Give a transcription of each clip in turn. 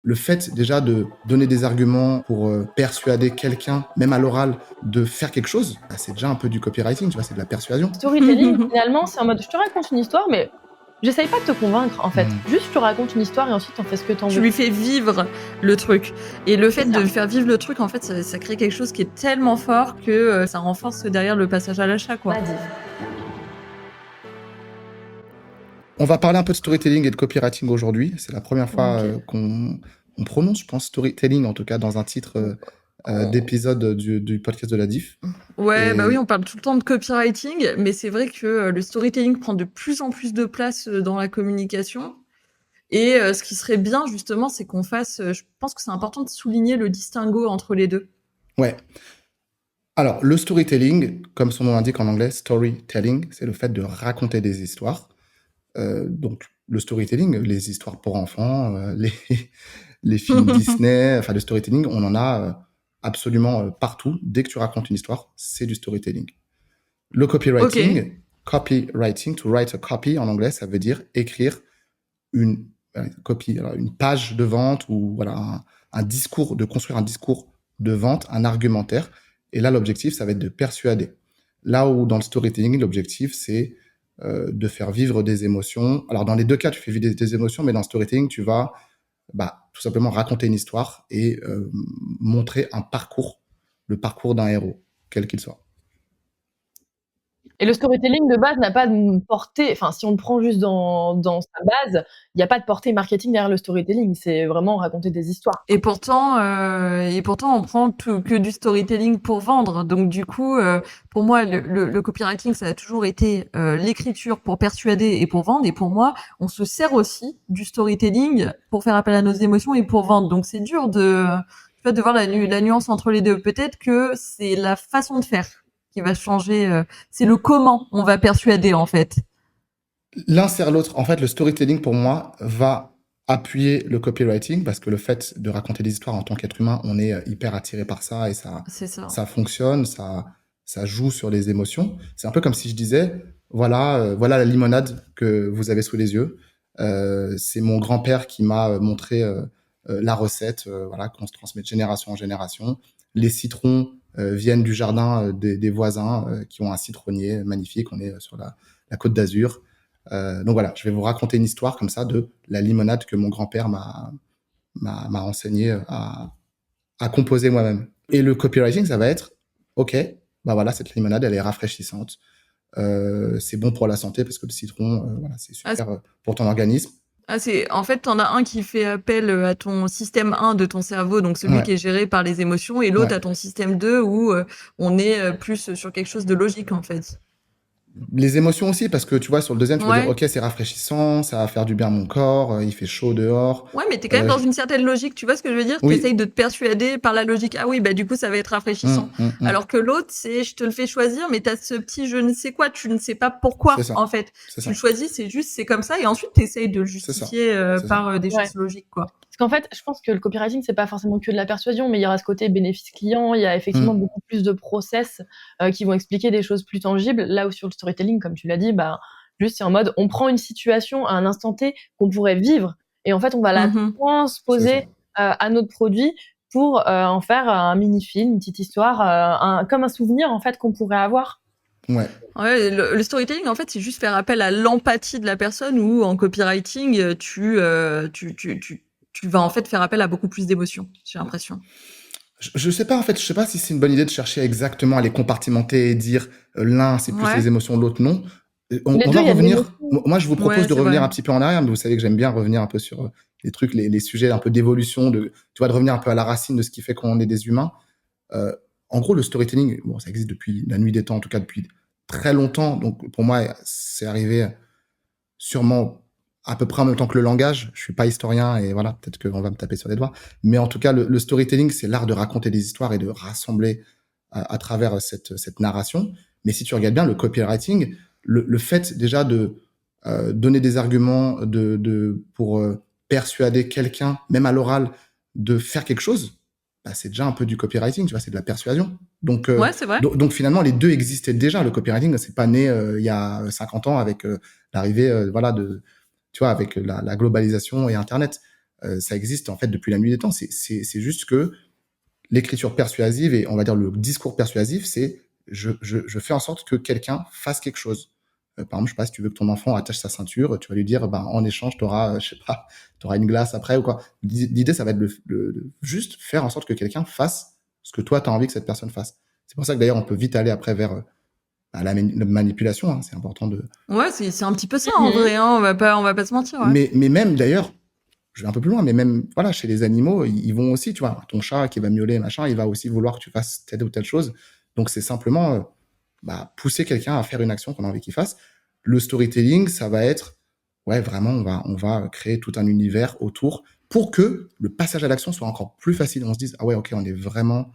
Le fait déjà de donner des arguments pour persuader quelqu'un, même à l'oral, de faire quelque chose, bah, c'est déjà un peu du copywriting, tu vois, c'est de la persuasion. Storytelling, finalement, c'est en mode je te raconte une histoire, mais j'essaye pas de te convaincre en fait. Mm. Juste je te raconte une histoire et ensuite t'en fais ce que t'en Tu veux. lui fais vivre le truc. Et le fait C'est ça. de faire vivre le truc, en fait, ça crée quelque chose qui est tellement fort que ça renforce derrière le passage à l'achat, quoi. On a dit. On va parler un peu de storytelling et de copywriting aujourd'hui. C'est la première fois Ok. qu'on prononce, je pense, storytelling, en tout cas dans un titre d'épisode du podcast de la Diff. Ouais, Et- bah oui, on parle tout le temps de copywriting, mais c'est vrai que le storytelling prend de plus en plus de place dans la communication. Et ce qui serait bien, justement, c'est qu'on fasse... je pense que c'est important de souligner le distinguo entre les deux. Ouais. Alors, le storytelling, comme son nom l'indique en anglais, storytelling, c'est le fait de raconter des histoires. Donc, le storytelling, les histoires pour enfants, les films Disney, enfin, le storytelling, on en a absolument partout. Dès que tu racontes une histoire, c'est du storytelling. Le copywriting, copywriting, to write a copy en anglais, ça veut dire écrire une copie, alors une page de vente ou voilà un discours, de construire un discours de vente, un argumentaire. Et là, l'objectif, ça va être de persuader. Là où dans le storytelling, l'objectif, c'est de faire vivre des émotions. Alors, dans les deux cas, tu fais vivre des émotions, mais dans le storytelling, tu vas tout simplement raconter une histoire et montrer un parcours, le parcours d'un héros, quel qu'il soit. Et le storytelling de base n'a pas de portée, enfin si on le prend juste dans sa base, il n'y a pas de portée marketing derrière le storytelling, c'est vraiment raconter des histoires. Et pourtant, on prend que du storytelling pour vendre. Donc du coup, pour moi, le copywriting, ça a toujours été l'écriture pour persuader et pour vendre. Et pour moi, on se sert aussi du storytelling pour faire appel à nos émotions et pour vendre. Donc c'est dur de voir la nuance entre les deux. Peut-être que c'est la façon de faire qui va changer. C'est le comment on va persuader en fait. L'un sert l'autre. En fait, le storytelling, pour moi, va appuyer le copywriting parce que le fait de raconter des histoires en tant qu'être humain, on est hyper attiré par ça et C'est ça. ça fonctionne, ça joue sur les émotions. C'est un peu comme si je disais, voilà, voilà la limonade que vous avez sous les yeux. C'est mon grand-père qui m'a montré la recette, voilà, qu'on se transmet de génération en génération. Les citrons viennent du jardin des voisins qui ont un citronnier magnifique. On est sur la Côte d'Azur. Donc voilà, je vais vous raconter une histoire comme ça de la limonade que mon grand-père m'a enseigné à composer moi-même. Et le copywriting, ça va être, ok, bah voilà, cette limonade, elle est rafraîchissante. C'est bon pour la santé parce que le citron, voilà, c'est super pour ton organisme. En fait, t'en as un qui fait appel à ton système 1 de ton cerveau, donc celui qui est géré par les émotions, et l'autre à ton système 2 où on est plus sur quelque chose de logique, en fait. Les émotions aussi, parce que tu vois, sur le deuxième, tu vas dire, ok, c'est rafraîchissant, ça va faire du bien à mon corps, il fait chaud dehors. Ouais, mais t'es quand même dans une certaine logique, tu vois ce que je veux dire? Oui. T'essayes de te persuader par la logique. Ah oui, bah du coup, ça va être rafraîchissant. Alors que l'autre, c'est je te le fais choisir, mais t'as ce petit je ne sais quoi, tu ne sais pas pourquoi, en fait. Tu le choisis, c'est juste, c'est comme ça, et ensuite t'essayes de le justifier par des choses logiques, quoi. Parce qu'en fait, je pense que le copywriting, c'est pas forcément que de la persuasion, mais il y aura ce côté bénéfice client, il y a effectivement beaucoup plus de process qui vont expliquer des choses plus tangibles. Là où sur le storytelling, comme tu l'as dit, juste c'est en mode, on prend une situation à un instant T qu'on pourrait vivre, et en fait, on va la transposer à notre produit pour en faire un mini-film, une petite histoire, comme un souvenir en fait qu'on pourrait avoir. Ouais, le storytelling, en fait, c'est juste faire appel à l'empathie de la personne, ou en copywriting, tu vas en fait faire appel à beaucoup plus d'émotions, j'ai l'impression. Je sais pas, en fait, je sais pas si c'est une bonne idée de chercher exactement à les compartimenter et dire l'un c'est plus les émotions, l'autre non. On va revenir. Moi, je vous propose de revenir un petit peu en arrière, mais vous savez que j'aime bien revenir un peu sur les trucs, les sujets un peu d'évolution, tu vois, de revenir un peu à la racine de ce qui fait qu'on est des humains. En gros, le storytelling, bon, ça existe depuis la nuit des temps, en tout cas depuis très longtemps. Donc, pour moi, c'est arrivé sûrement à peu près en même temps que le langage. Je suis pas historien et voilà, peut-être qu'on va me taper sur les doigts. Mais en tout cas, le storytelling, c'est l'art de raconter des histoires et de rassembler à travers cette narration. Mais si tu regardes bien le copywriting, le fait déjà de donner des arguments pour persuader quelqu'un, même à l'oral, de faire quelque chose, c'est déjà un peu du copywriting, tu vois, c'est de la persuasion. Donc, c'est vrai. Donc finalement, les deux existaient déjà. Le copywriting, c'est pas né il y a 50 ans avec l'arrivée, voilà, tu vois, avec la globalisation et Internet. ça existe en fait depuis la nuit des temps. C'est juste que l'écriture persuasive et on va dire le discours persuasif, c'est je fais en sorte que quelqu'un fasse quelque chose. Par exemple, je sais pas, si tu veux que ton enfant attache sa ceinture, tu vas lui dire, en échange, je sais pas, t'auras une glace après ou quoi. L'idée, ça va être de juste faire en sorte que quelqu'un fasse ce que toi, tu as envie que cette personne fasse. C'est pour ça que d'ailleurs, on peut vite aller après vers la manipulation. Hein, c'est important de. Ouais, c'est un petit peu ça en vrai. Hein, on va pas se mentir. Ouais. Mais même d'ailleurs, je vais un peu plus loin, mais même voilà, chez les animaux, ils vont aussi, tu vois, ton chat qui va miauler, machin, il va aussi vouloir que tu fasses telle ou telle chose. Donc c'est simplement pousser quelqu'un à faire une action qu'on a envie qu'il fasse. Le storytelling, ça va être, ouais, vraiment, on va créer tout un univers autour pour que le passage à l'action soit encore plus facile. On se dise, ah ouais, ok, on est vraiment,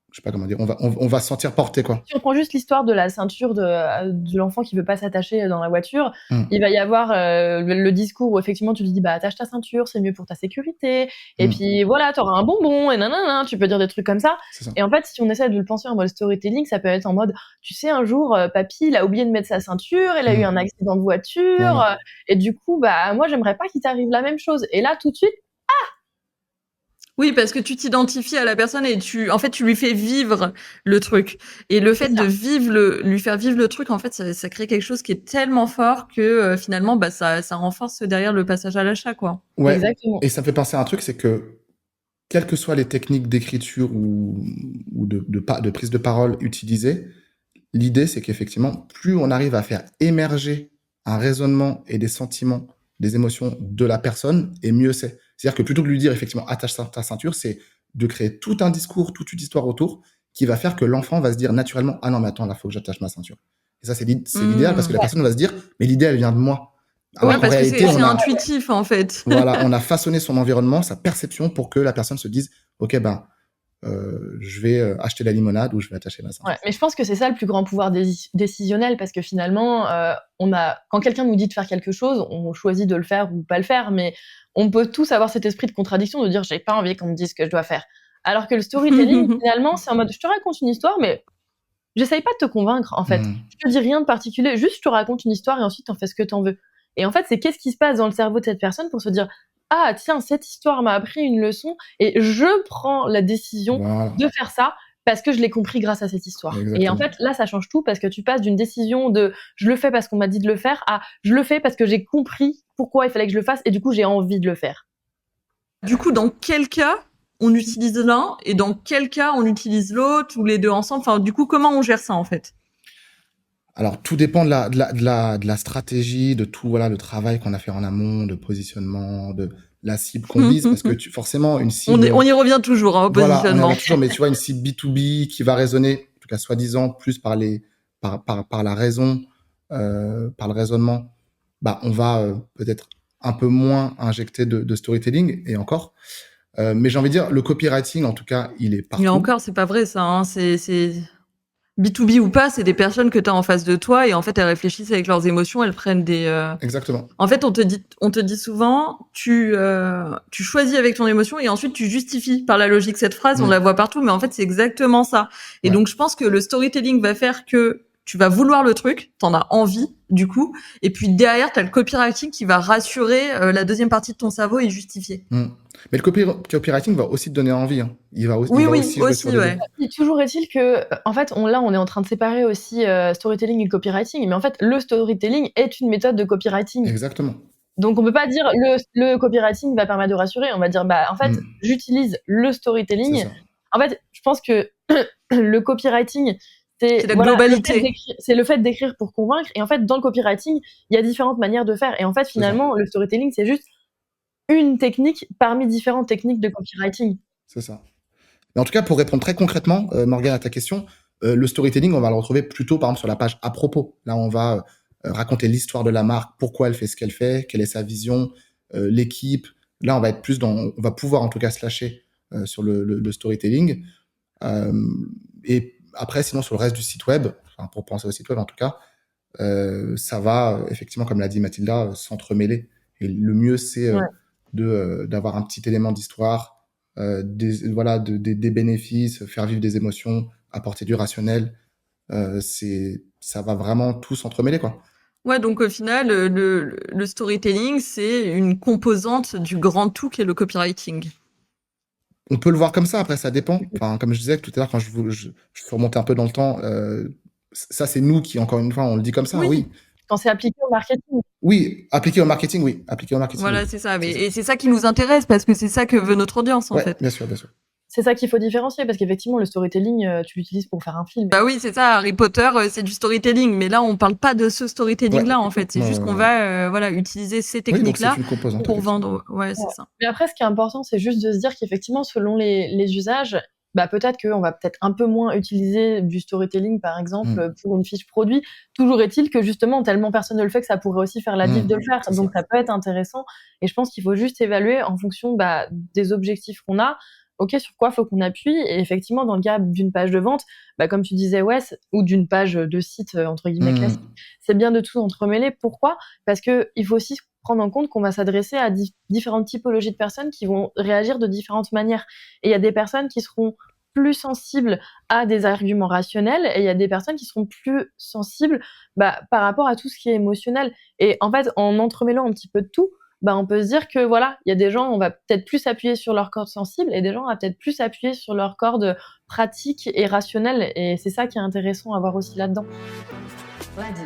je sais pas comment dire, on va se sentir porté, quoi. Si on prend juste l'histoire de la ceinture de l'enfant qui veut pas s'attacher dans la voiture, il va y avoir le discours où effectivement tu lui dis attache ta ceinture, c'est mieux pour ta sécurité, et puis voilà, t'auras un bonbon, et nanana, tu peux dire des trucs comme ça. Et en fait, si on essaie de le penser en mode storytelling, ça peut être en mode, tu sais, un jour, papy, il a oublié de mettre sa ceinture, il a eu un accident de voiture, et du coup, moi, j'aimerais pas qu'il t'arrive la même chose. Et là, tout de suite, oui, parce que tu t'identifies à la personne et tu lui fais vivre le truc. Et le fait de lui faire vivre le truc, en fait, ça crée quelque chose qui est tellement fort que finalement, ça renforce derrière le passage à l'achat, quoi. Ouais. Exactement. Et ça me fait penser à un truc, c'est que quelles que soient les techniques d'écriture ou de prise de parole utilisées, l'idée, c'est qu'effectivement, plus on arrive à faire émerger un raisonnement et des sentiments, des émotions de la personne, et mieux c'est. C'est-à-dire que plutôt que de lui dire, effectivement, attache ta ceinture, c'est de créer tout un discours, toute une histoire autour, qui va faire que l'enfant va se dire naturellement, ah non, mais attends, là, faut que j'attache ma ceinture. Et ça, c'est l'idéal, parce que la personne va se dire, mais l'idée, elle vient de moi. Alors, oui, parce que c'est intuitif, en fait. Voilà, on a façonné son environnement, sa perception, pour que la personne se dise, ok, je vais acheter la limonade ou je vais attacher ma ceinture. Ouais, mais je pense que c'est ça le plus grand pouvoir décisionnel, parce que finalement, quand quelqu'un nous dit de faire quelque chose, on choisit de le faire ou pas le faire, mais on peut tous avoir cet esprit de contradiction de dire j'ai pas envie qu'on me dise ce que je dois faire. Alors que le storytelling, finalement, c'est en mode je te raconte une histoire, mais j'essaye pas de te convaincre, en fait. Je te dis rien de particulier, juste je te raconte une histoire et ensuite t'en fais ce que t'en veux. Et en fait, c'est qu'est-ce qui se passe dans le cerveau de cette personne pour se dire ah tiens, cette histoire m'a appris une leçon et je prends la décision de faire ça parce que je l'ai compris grâce à cette histoire. Exactement. Et en fait, là, ça change tout parce que tu passes d'une décision de je le fais parce qu'on m'a dit de le faire à je le fais parce que j'ai compris pourquoi il fallait que je le fasse et du coup, j'ai envie de le faire. Du coup, dans quel cas on utilise l'un et dans quel cas on utilise l'autre ou les deux ensemble? Enfin, du coup, comment on gère ça en fait? Alors, tout dépend de la stratégie, de tout, voilà, le travail qu'on a fait en amont, de positionnement, de la cible qu'on vise, parce que forcément, une cible. On y revient toujours, au positionnement. Voilà, on y revient toujours, mais tu vois, une cible B2B qui va résonner, en tout cas, soi-disant, plus par la raison, par le raisonnement, on va peut-être un peu moins injecter de storytelling, et encore. Mais j'ai envie de dire, le copywriting, en tout cas, il est partout. Et encore, c'est pas vrai, ça, hein. C'est B2B ou pas, c'est des personnes que tu as en face de toi et en fait, elles réfléchissent avec leurs émotions, elles prennent des... Exactement. En fait, on te dit souvent, tu choisis avec ton émotion et ensuite tu justifies par la logique cette phrase, on la voit partout, mais en fait, c'est exactement ça. Et donc, je pense que le storytelling va faire que tu vas vouloir le truc, t'en as envie, du coup, et puis derrière, t'as le copywriting qui va rassurer la deuxième partie de ton cerveau et justifier. Mais le copywriting va aussi te donner envie. Hein. Il va aussi jouer sur les deux. Toujours est-il que, en fait, on est en train de séparer aussi storytelling et copywriting, mais en fait, le storytelling est une méthode de copywriting. Exactement. Donc, on peut pas dire le copywriting va permettre de rassurer. On va dire, en fait, j'utilise le storytelling. En fait, je pense que le copywriting, c'est la globalité. C'est le fait d'écrire pour convaincre. Et en fait, dans le copywriting, il y a différentes manières de faire. Et en fait, finalement, le storytelling, c'est juste une technique parmi différentes techniques de copywriting. C'est ça. Mais en tout cas, pour répondre très concrètement, Morgane, à ta question, le storytelling, on va le retrouver plutôt, par exemple, sur la page à propos. Là, on va raconter l'histoire de la marque, pourquoi elle fait ce qu'elle fait, quelle est sa vision, l'équipe. Là, on va être plus on va pouvoir en tout cas se lâcher sur le storytelling. Et après, sinon, sur le reste du site web, enfin, pour penser au site web en tout cas, ça va effectivement, comme l'a dit Mathilda, s'entremêler. Et le mieux, c'est d'avoir un petit élément d'histoire, des bénéfices, faire vivre des émotions, apporter du rationnel. Ça va vraiment tout s'entremêler, quoi. Ouais, donc au final, le storytelling, c'est une composante du grand tout qui est le copywriting. On peut le voir comme ça, après ça dépend. Enfin, comme je disais tout à l'heure quand je suis remonté un peu dans le temps, ça c'est nous qui, encore une fois, on le dit comme ça, Oui. oui. Quand c'est appliqué au marketing. Oui, appliqué au marketing, oui. Appliqué au marketing, Voilà, oui. c'est ça. Et c'est ça qui nous intéresse parce que c'est ça que veut notre audience, en fait. Bien sûr, bien sûr. C'est ça qu'il faut différencier parce qu'effectivement, le storytelling, tu l'utilises pour faire un film. Bah oui, c'est ça. Harry Potter, c'est du storytelling. Mais là, on parle pas de ce storytelling-là, en fait. C'est juste qu'on va, voilà, utiliser ces techniques-là pour vendre. Ouais, c'est ça. Mais après, ce qui est important, c'est juste de se dire qu'effectivement, selon les usages, bah, peut-être qu'on va peut-être un peu moins utiliser du storytelling, par exemple, pour une fiche produit. Toujours est-il que justement, tellement personne ne le fait que ça pourrait aussi faire la diff de le faire. Donc, ça peut être intéressant. Et je pense qu'il faut juste évaluer en fonction des objectifs qu'on a. OK, sur quoi faut qu'on appuie? Et effectivement, dans le cas d'une page de vente, comme tu disais, Wes, ou d'une page de site, entre guillemets, classique, c'est bien de tout entremêler. Pourquoi? Parce que il faut aussi prendre en compte qu'on va s'adresser à différentes typologies de personnes qui vont réagir de différentes manières. Et il y a des personnes qui seront plus sensibles à des arguments rationnels et il y a des personnes qui seront plus sensibles par rapport à tout ce qui est émotionnel. Et en fait, en entremêlant un petit peu de tout, on peut se dire que voilà, il y a des gens, on va peut-être plus appuyer sur leur corde sensible et des gens, on va peut-être plus appuyer sur leur corde pratique et rationnelle. Et c'est ça qui est intéressant à voir aussi là-dedans. Radio.